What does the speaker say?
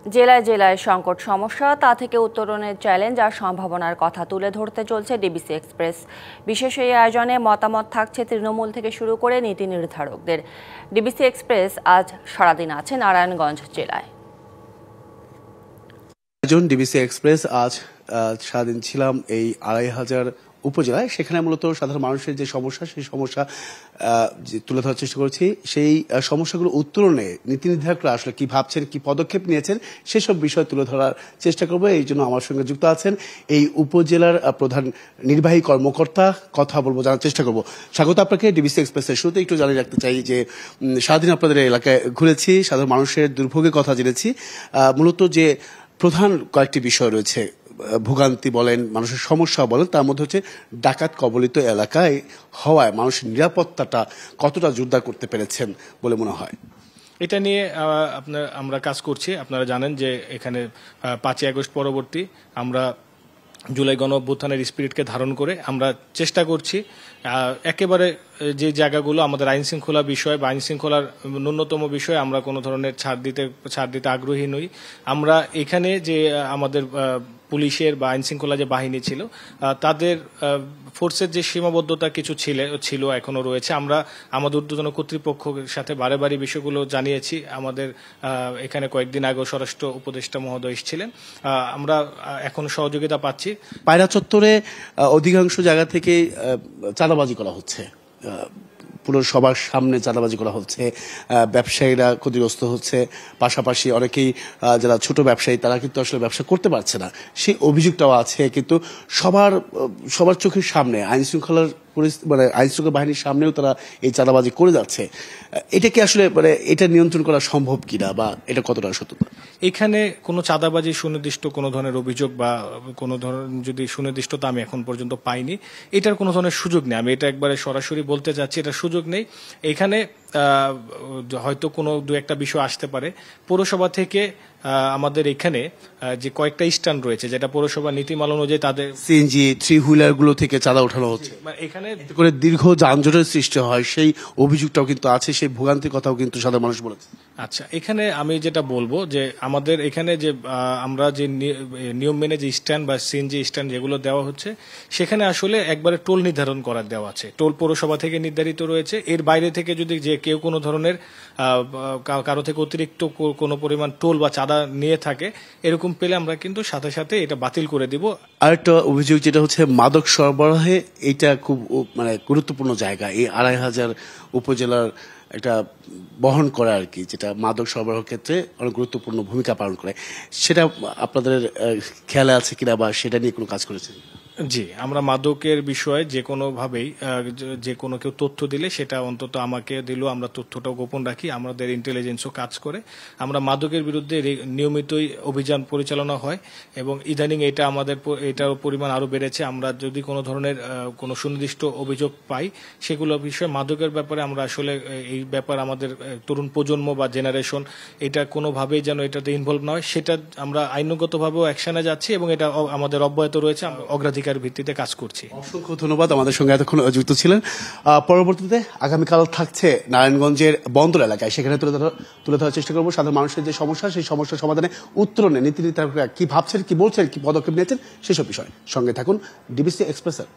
জেলায় জেলায় সংকট সমস্যা, তা থেকে উত্তরণের চ্যালেঞ্জ আর সম্ভাবনার কথা তুলে ধরতে চলছে ডিবিসি এক্সপ্রেস। বিশেষ এই আয়োজনে মতামত থাকছে তৃণমূল থেকে শুরু করে নীতি নির্ধারকদের। ডিবিসি এক্সপ্রেস আজ সারাদিন আছে নারায়ণগঞ্জ জেলায়। ডিবিসি এক্সপ্রেস আজ সারাদিন ছিলাম এই ২৫০০ উপজেলায়। সেখানে মূলত সাধারণ মানুষের যে সমস্যা, সেই সমস্যা তুলে ধরার চেষ্টা করেছি। সেই সমস্যাগুলো উত্তরণে নীতি নির্ধারকরা আসলে কি ভাবছেন, কি পদক্ষেপ নিয়েছেন, সেসব বিষয় তুলে ধরার চেষ্টা করবো। এই জন্য আমার সঙ্গে যুক্ত আছেন এই উপজেলার প্রধান নির্বাহী কর্মকর্তা, কথা বলবো, জানার চেষ্টা করবো। স্বাগত আপনাকে ডিবিসি এক্সপ্রেসের শুরুতে। একটু জানিয়ে রাখতে চাই যে সারাদিন আপনাদের এলাকায় ঘুরেছি, সাধারণ মানুষের দুর্ভোগের কথা জেনেছি। মূলত যে প্রধান কয়েকটি বিষয় রয়েছে, ভোগান্তি বলেন, মানুষের সমস্যা বলেন, তার মধ্যে হচ্ছে ডাকাত কবলিত এলাকায় হওয়ায় মানুষের নিরাপত্তাটা কতটা জোরদার করতে পেরেছেন বলে মনে হয়? এটা নিয়ে আমরা কাজ করছি। আপনারা জানেন যে এখানে ৫ই আগস্ট পরবর্তী আমরা জুলাই গণ অভ্যুত্থানের স্পিরিটকে ধারণ করে আমরা চেষ্টা করছি একেবারে যে জায়গাগুলো আমাদের আইন শৃঙ্খলা বিষয় বা আইন শৃঙ্খলার ন্যূনতম বিষয়ে আমরা কোনো ধরনের ছাড় দিতে আগ্রহী নই। আমরা এখানে যে আমাদের পুলিশের বা আইন শৃঙ্খলা যে বাহিনী ছিল, তাদের ফোর্সের যে সীমাবদ্ধতা কিছু ছিল এখনো রয়েছে। আমরা আমাদের ঊর্ধ্বতন কর্তৃপক্ষের সাথে বারে বারে বিষয়গুলো জানিয়েছি। আমাদের এখানে কয়েকদিন আগে স্বরাষ্ট্র উপদেষ্টা মহোদয় এসেছিলেন। আমরা এখন সহযোগিতা পাচ্ছি। পায়রা চত্বরে অধিকাংশ জায়গা থেকে চাঁদাবাজি করা হচ্ছে, পুরো সবার সামনে চাঁদাবাজি করা হচ্ছে, ব্যবসায়ীরা ক্ষতিগ্রস্ত হচ্ছে। পাশাপাশি অনেকেই যারা ছোট ব্যবসায়ী, তারা কিন্তু আসলে ব্যবসা করতে পারছে না, সেই অভিযোগটাও আছে। কিন্তু সবার চোখের সামনে আইন শৃঙ্খলার আইন শৃঙ্খলা বাহিনীর সামনেও তারা এই চাঁদাবাজি করে যাচ্ছে। এটা কি আসলে এটা নিয়ন্ত্রণ করা সম্ভব কিনা, বা এটা কতটা সত্যতা? এখানে কোনো চাঁদাবাজি সুনির্দিষ্ট কোনো ধরনের অভিযোগ বা কোনো ধরনের যদি সুনির্দিষ্টতা আমি এখন পর্যন্ত পাইনি। এটার কোনো ধরনের সুযোগ নেই। আমি এটা একবারে সরাসরি বলতে চাচ্ছি, এটা সুযোগ নেই। এখানে হয়তো কোনো দু একটা বিষয় আসতে পারে। পৌরসভা থেকে আমাদের এখানে যে কয়েকটা স্ট্যান্ড রয়েছে, যেটা পৌরসভা নীতিমালা অনুযায়ী তাদের সিএনজি 3 হুইলার গুলো থেকে চাঁদা ওঠানো হচ্ছে, এখানে করে দীর্ঘ যানজটের সৃষ্টি হয়, সেই অভিযোগটাও কিন্তু আছে, সেই ভোগান্তির কথাও কিন্তু সাধারণ মানুষ বলেছে। আচ্ছা, এখানে আমি যেটা বলবো যে আমাদের এখানে যে আমরা যে নিয়ম মেনে যে স্ট্যান্ড বা সিএনজি স্ট্যান্ড যেগুলো দেওয়া হচ্ছে, সেখানে আসলে একবারে টোল নির্ধারণ করার দেওয়া আছে। টোল পৌরসভা থেকে নির্ধারিত রয়েছে। এর বাইরে থেকে যদি যে কেউ কোনো ধরনের কারো থেকে অতিরিক্ত কোনো পরিমাণ টোল বা চাঁদা নিয়ে থাকে, এরকম পেলে আমরা কিন্তু সাথে সাথে এটা বাতিল করে দিব। আরেকটা অভিযোগ যেটা হচ্ছে মাদক সরবরাহে, এটা খুব গুরুত্বপূর্ণ জায়গা এই ২৫০০ উপজেলার একটা বহন করে আর কি, যেটা মাদক সরবরাহের ক্ষেত্রে অনেক গুরুত্বপূর্ণ ভূমিকা পালন করে। সেটা আপনাদের খেয়ালে আছে কিনা, বা সেটা নিয়ে কোনো কাজ করেছেন? জি, আমরা মাদকের বিষয়ে যে কোনোভাবেই যে কোনো কেউ তথ্য দিলে সেটা অন্তত আমাকে দিলেও আমরা তথ্যটাও গোপন রাখি। আমাদের ইন্টেলিজেন্সও কাজ করে। আমরা মাদকের বিরুদ্ধে নিয়মিতই অভিযান পরিচালনা হয় এবং ইদানিং এটার পরিমাণ আরও বেড়েছে। আমরা যদি কোনো ধরনের কোনো সুনির্দিষ্ট অভিযোগ পাই, সেগুলো বিষয়ে মাদকের ব্যাপারে আমরা আসলে এই ব্যাপার আমাদের তরুণ প্রজন্ম বা জেনারেশন এটা কোনোভাবেই যেন এটাতে ইনভলভ না হয়, সেটা আমরা আইনগতভাবেও অ্যাকশনে যাচ্ছি এবং এটা আমাদের অব্যাহত রয়েছে। অগ্রাধিকার ভিত্তিতে কাজ করছি। অসংখ্য ধন্যবাদ আমাদের সঙ্গে এতক্ষণ যুক্ত ছিলেন। পরবর্তীতে আগামীকাল থাকছে নারায়ণগঞ্জের বন্দর এলাকায়, সেখানে তুলে ধরার চেষ্টা করবো সাধারণ মানুষের যে সমস্যা, সেই সমস্যার সমাধানে উত্তরণে নীতি নির্ধারকরা কি ভাবছেন, কি বলছেন, কি পদক্ষেপ নিয়েছেন, সেসব বিষয়। সঙ্গে থাকুন ডিবিসি এক্সপ্রেসের।